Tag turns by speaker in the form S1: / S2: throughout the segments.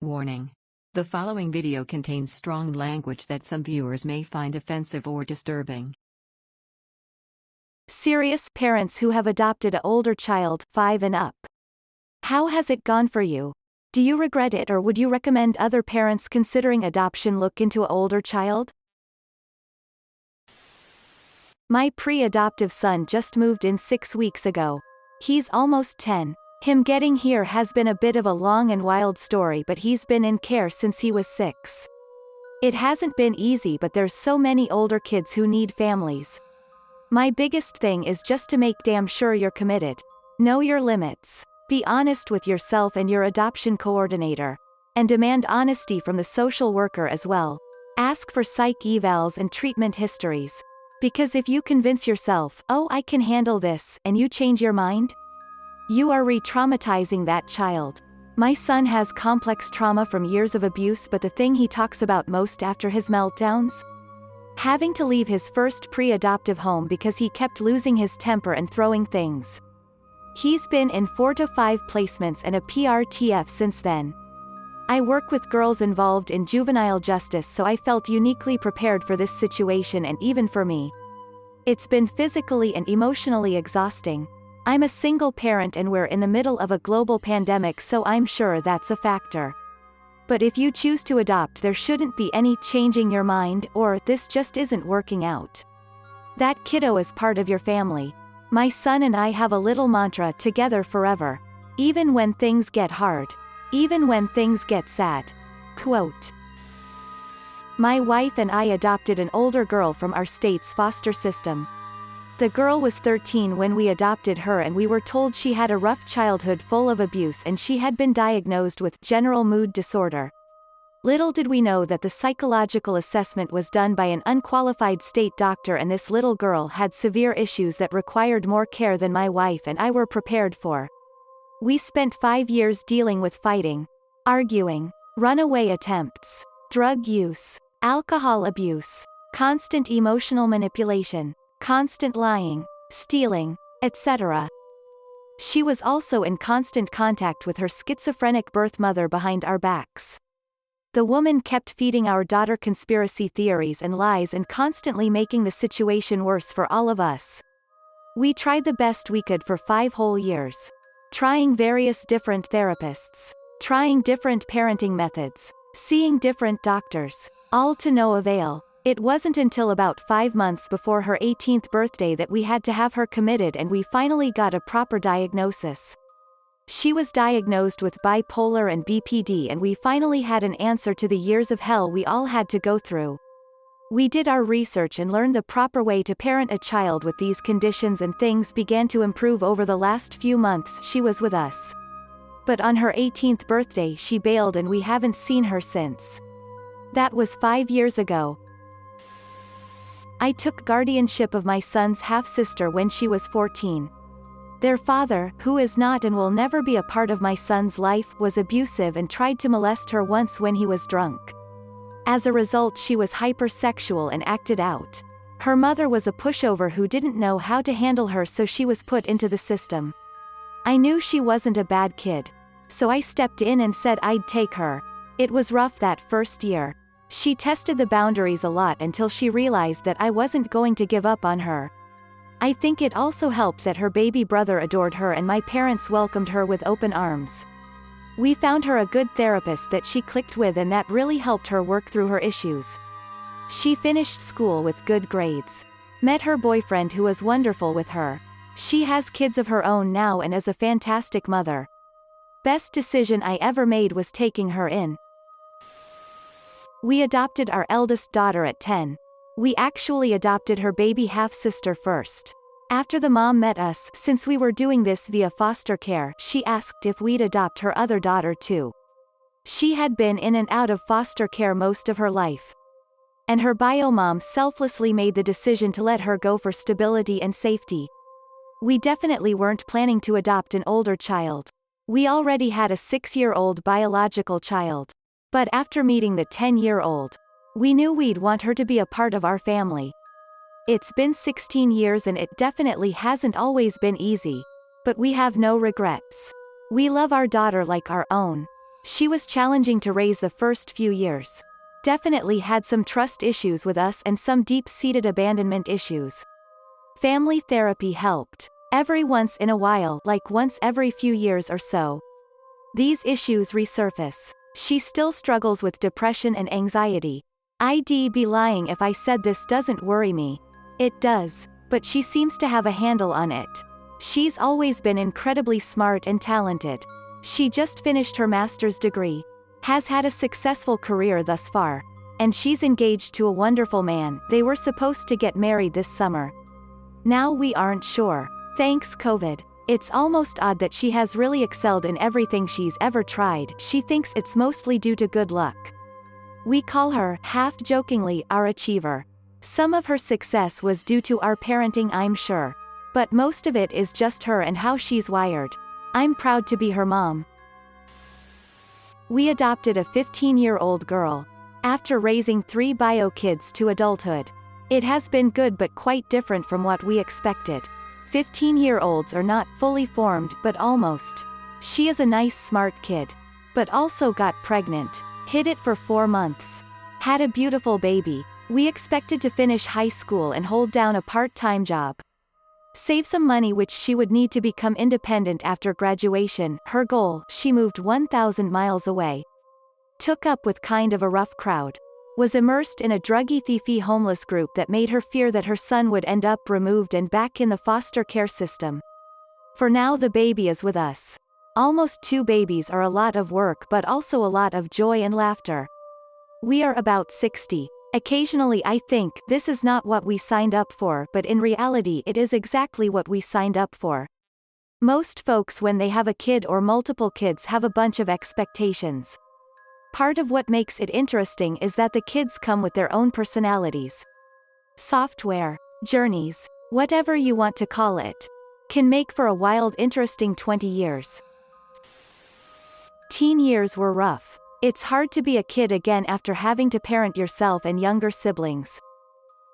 S1: Warning. The following video contains strong language that some viewers may find offensive or disturbing.
S2: Serious parents who have adopted an older child, 5 and up. How has it gone for you? Do you regret it, or would you recommend other parents considering adoption look into an older child? My pre-adoptive son just moved in 6 weeks ago. He's almost 10. Him getting here has been a bit of a long and wild story, but he's been in care since he was 6. It hasn't been easy, but there's so many older kids who need families. My biggest thing is just to make damn sure you're committed. Know your limits. Be honest with yourself and your adoption coordinator. And demand honesty from the social worker as well. Ask for psych evals and treatment histories. Because if you convince yourself, oh, I can handle this, and you change your mind, you are re-traumatizing that child. My son has complex trauma from years of abuse, but the thing he talks about most after his meltdowns? Having to leave his first pre-adoptive home because he kept losing his temper and throwing things. He's been in 4 to 5 placements and a PRTF since then. I work with girls involved in juvenile justice, so I felt uniquely prepared for this situation, and even for me. It's been physically and emotionally exhausting. I'm a single parent and we're in the middle of a global pandemic, so I'm sure that's a factor. But if you choose to adopt, there shouldn't be any changing your mind, or this just isn't working out. That kiddo is part of your family. My son and I have a little mantra: together forever. Even when things get hard. Even when things get sad. Quote. My wife and I adopted an older girl from our state's foster system. The girl was 13 when we adopted her, and we were told she had a rough childhood full of abuse and she had been diagnosed with general mood disorder. Little did we know that the psychological assessment was done by an unqualified state doctor, and this little girl had severe issues that required more care than my wife and I were prepared for. We spent 5 years dealing with fighting, arguing, runaway attempts, drug use, alcohol abuse, constant emotional manipulation, constant lying, stealing, etc. She was also in constant contact with her schizophrenic birth mother behind our backs. The woman kept feeding our daughter conspiracy theories and lies and constantly making the situation worse for all of us. We tried the best we could for 5 whole years. Trying various different therapists. Trying different parenting methods. Seeing different doctors. All to no avail. It wasn't until about 5 months before her 18th birthday that we had to have her committed, and we finally got a proper diagnosis. She was diagnosed with bipolar and BPD, and we finally had an answer to the years of hell we all had to go through. We did our research and learned the proper way to parent a child with these conditions, and things began to improve over the last few months she was with us. But on her 18th birthday she bailed, and we haven't seen her since. That was 5 years ago. I took guardianship of my son's half-sister when she was 14. Their father, who is not and will never be a part of my son's life, was abusive and tried to molest her once when he was drunk. As a result, she was hypersexual and acted out. Her mother was a pushover who didn't know how to handle her, so she was put into the system. I knew she wasn't a bad kid. So I stepped in and said I'd take her. It was rough that first year. She tested the boundaries a lot until she realized that I wasn't going to give up on her. I think it also helped that her baby brother adored her and my parents welcomed her with open arms. We found her a good therapist that she clicked with, and that really helped her work through her issues. She finished school with good grades. Met her boyfriend who was wonderful with her. She has kids of her own now and is a fantastic mother. Best decision I ever made was taking her in. We adopted our eldest daughter at 10. We actually adopted her baby half-sister first. After the mom met us, since we were doing this via foster care, she asked if we'd adopt her other daughter too. She had been in and out of foster care most of her life. And her bio mom selflessly made the decision to let her go for stability and safety. We definitely weren't planning to adopt an older child. We already had a 6-year-old biological child. But after meeting the 10-year-old, we knew we'd want her to be a part of our family. It's been 16 years and it definitely hasn't always been easy. But we have no regrets. We love our daughter like our own. She was challenging to raise the first few years. Definitely had some trust issues with us and some deep-seated abandonment issues. Family therapy helped. Every once in a while, like once every few years or so, these issues resurface. She still struggles with depression and anxiety. I'd be lying if I said this doesn't worry me. It does, but she seems to have a handle on it. She's always been incredibly smart and talented. She just finished her master's degree, has had a successful career thus far, and she's engaged to a wonderful man. They were supposed to get married this summer. Now we aren't sure. Thanks COVID. It's almost odd that she has really excelled in everything she's ever tried. She thinks it's mostly due to good luck. We call her, half-jokingly, our achiever. Some of her success was due to our parenting, I'm sure. But most of it is just her and how she's wired. I'm proud to be her mom. We adopted a 15-year-old girl. After raising 3 bio kids to adulthood. It has been good but quite different from what we expected. 15-year-olds are not fully formed but almost. She is a nice smart kid. But also got pregnant. Hid it for 4 months. Had a beautiful baby. We expected to finish high school and hold down a part-time job. Save some money which she would need to become independent after graduation. Her goal, she moved 1,000 miles away. Took up with kind of a rough crowd. Was immersed in a druggy thiefy homeless group that made her fear that her son would end up removed and back in the foster care system. For now the baby is with us. Almost 2 babies are a lot of work but also a lot of joy and laughter. We are about 60. Occasionally I think this is not what we signed up for, but in reality it is exactly what we signed up for. Most folks when they have a kid or multiple kids have a bunch of expectations. Part of what makes it interesting is that the kids come with their own personalities. Software, journeys, whatever you want to call it, can make for a wild, interesting 20 years. Teen years were rough. It's hard to be a kid again after having to parent yourself and younger siblings.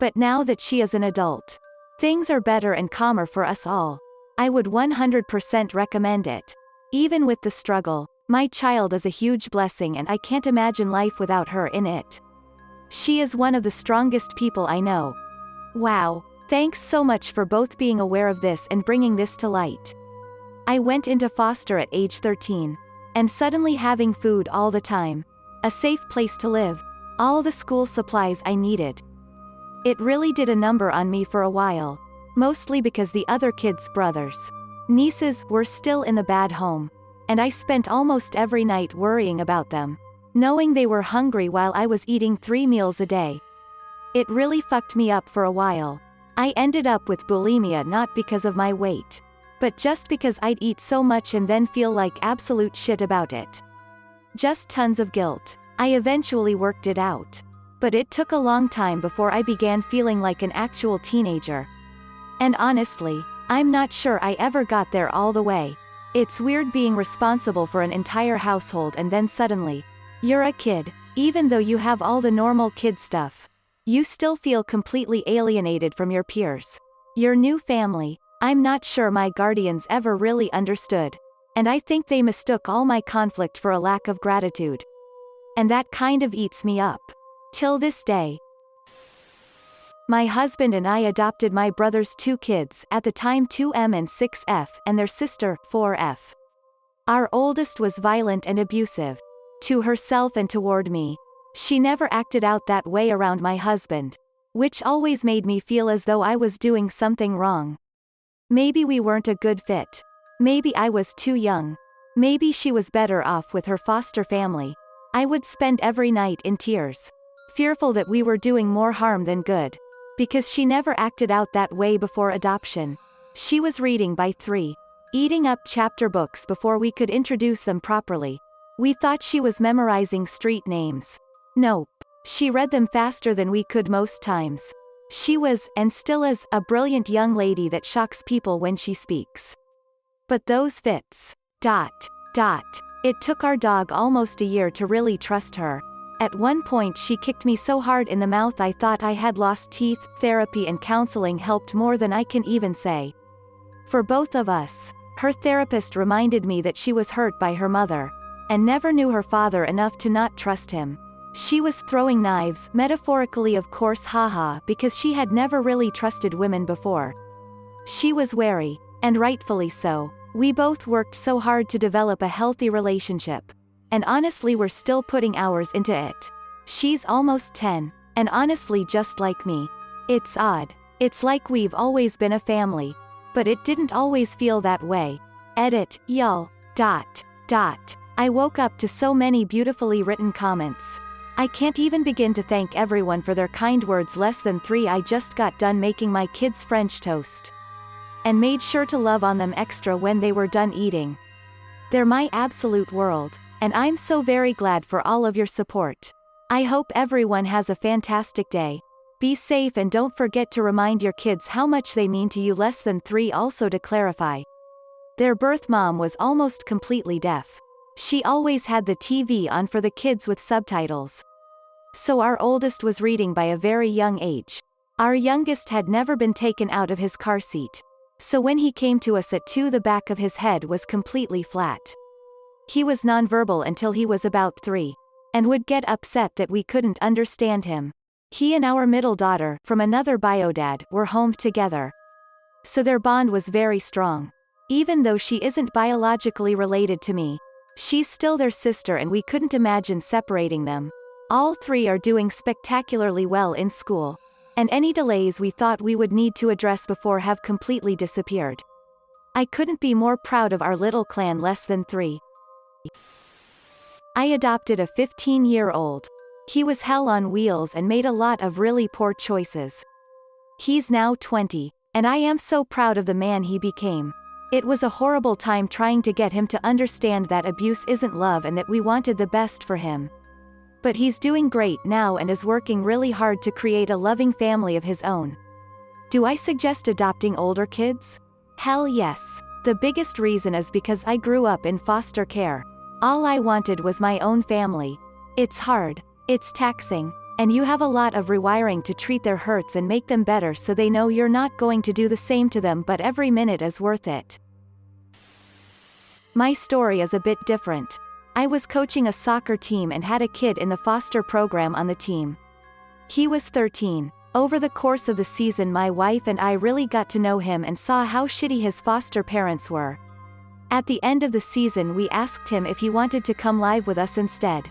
S2: But now that she is an adult, things are better and calmer for us all. I would 100% recommend it. Even with the struggle, my child is a huge blessing and I can't imagine life without her in it. She is one of the strongest people I know. Wow, thanks so much for both being aware of this and bringing this to light. I went into foster at age 13. And suddenly having food all the time. A safe place to live. All the school supplies I needed. It really did a number on me for a while. Mostly because the other kids' brothers, nieces, were still in the bad home. And I spent almost every night worrying about them. Knowing they were hungry while I was eating 3 meals a day. It really fucked me up for a while. I ended up with bulimia not because of my weight. But just because I'd eat so much and then feel like absolute shit about it. Just tons of guilt. I eventually worked it out. But it took a long time before I began feeling like an actual teenager. And honestly, I'm not sure I ever got there all the way. It's weird being responsible for an entire household and then suddenly, you're a kid, even though you have all the normal kid stuff. You still feel completely alienated from your peers. Your new family. I'm not sure my guardians ever really understood. And I think they mistook all my conflict for a lack of gratitude. And that kind of eats me up. Till this day. My husband and I adopted my brother's 2 kids, at the time 2M and 6F, and their sister, 4F. Our oldest was violent and abusive. To herself and toward me. She never acted out that way around my husband. Which always made me feel as though I was doing something wrong. Maybe we weren't a good fit. Maybe I was too young. Maybe she was better off with her foster family. I would spend every night in tears. Fearful that we were doing more harm than good. Because she never acted out that way before adoption. She was reading by 3. Eating up chapter books before we could introduce them properly. We thought she was memorizing street names. Nope. She read them faster than we could most times. She was, and still is, a brilliant young lady that shocks people when she speaks. But those fits. It took our dog almost a year to really trust her. At one point she kicked me so hard in the mouth I thought I had lost teeth. Therapy and counseling helped more than I can even say. For both of us. Her therapist reminded me that she was hurt by her mother. and never knew her father enough to not trust him. She was throwing knives, metaphorically of course, haha, because she had never really trusted women before. She was wary, and rightfully so. We both worked so hard to develop a healthy relationship. And honestly we're still putting hours into it. She's almost 10, and honestly just like me. It's odd. It's like we've always been a family. But it didn't always feel that way. Edit, y'all. ... I woke up to so many beautifully written comments. I can't even begin to thank everyone for their kind words. Less than 3. I just got done making my kids French toast. And made sure to love on them extra when they were done eating. They're my absolute world. And I'm so very glad for all of your support. I hope everyone has a fantastic day. Be safe and don't forget to remind your kids how much they mean to you. Less than 3. Also to clarify, their birth mom was almost completely deaf. She always had the TV on for the kids with subtitles. So our oldest was reading by a very young age. Our youngest had never been taken out of his car seat. So when he came to us at 2, the back of his head was completely flat. He was nonverbal until he was about 3. And would get upset that we couldn't understand him. He and our middle daughter, from another biodad, were homed together. So their bond was very strong. Even though she isn't biologically related to me, she's still their sister and we couldn't imagine separating them. All 3 are doing spectacularly well in school. And any delays we thought we would need to address before have completely disappeared. I couldn't be more proud of our little clan. Less than 3. I adopted a 15-year-old. He was hell on wheels and made a lot of really poor choices. He's now 20, and I am so proud of the man he became. It was a horrible time trying to get him to understand that abuse isn't love and that we wanted the best for him. But he's doing great now and is working really hard to create a loving family of his own. Do I suggest adopting older kids? Hell yes. The biggest reason is because I grew up in foster care. All I wanted was my own family. It's hard. It's taxing. And you have a lot of rewiring to treat their hurts and make them better so they know you're not going to do the same to them, but every minute is worth it. My story is a bit different. I was coaching a soccer team and had a kid in the foster program on the team. He was 13. Over the course of the season my wife and I really got to know him and saw how shitty his foster parents were. At the end of the season we asked him if he wanted to come live with us instead.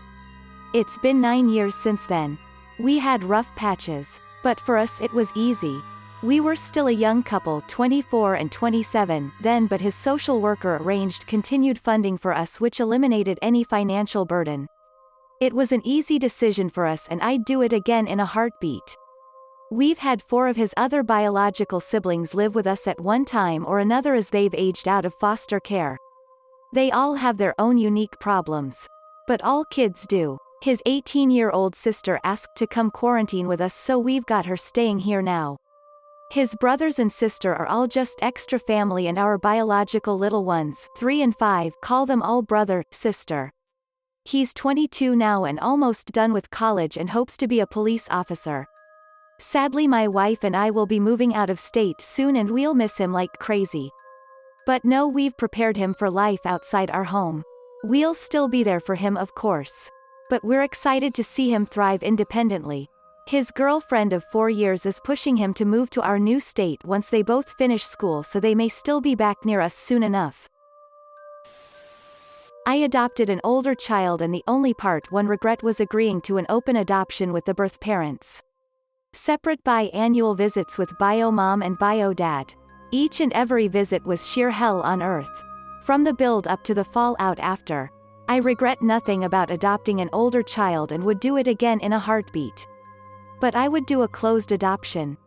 S2: It's been 9 years since then. We had rough patches. But for us it was easy. We were still a young couple, 24 and 27, then, but his social worker arranged continued funding for us, which eliminated any financial burden. It was an easy decision for us and I'd do it again in a heartbeat. We've had 4 of his other biological siblings live with us at one time or another as they've aged out of foster care. They all have their own unique problems. But all kids do. His 18-year-old sister asked to come quarantine with us, so we've got her staying here now. His brothers and sister are all just extra family, and our biological little ones, 3 and 5, call them all brother, sister. He's 22 now and almost done with college and hopes to be a police officer. Sadly my wife and I will be moving out of state soon and we'll miss him like crazy. But no, we've prepared him for life outside our home. We'll still be there for him, of course. But we're excited to see him thrive independently. His girlfriend of 4 years is pushing him to move to our new state once they both finish school, so they may still be back near us soon enough. I adopted an older child and the only part one regret was agreeing to an open adoption with the birth parents. Separate biannual visits with bio mom and bio dad. Each and every visit was sheer hell on earth. From the build up to the fallout after. I regret nothing about adopting an older child and would do it again in a heartbeat. But I would do a closed adoption.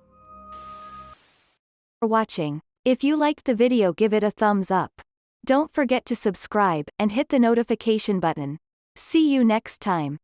S2: For watching. If you liked the video, give it a thumbs up. Don't forget to subscribe, and hit the notification button. See you next time.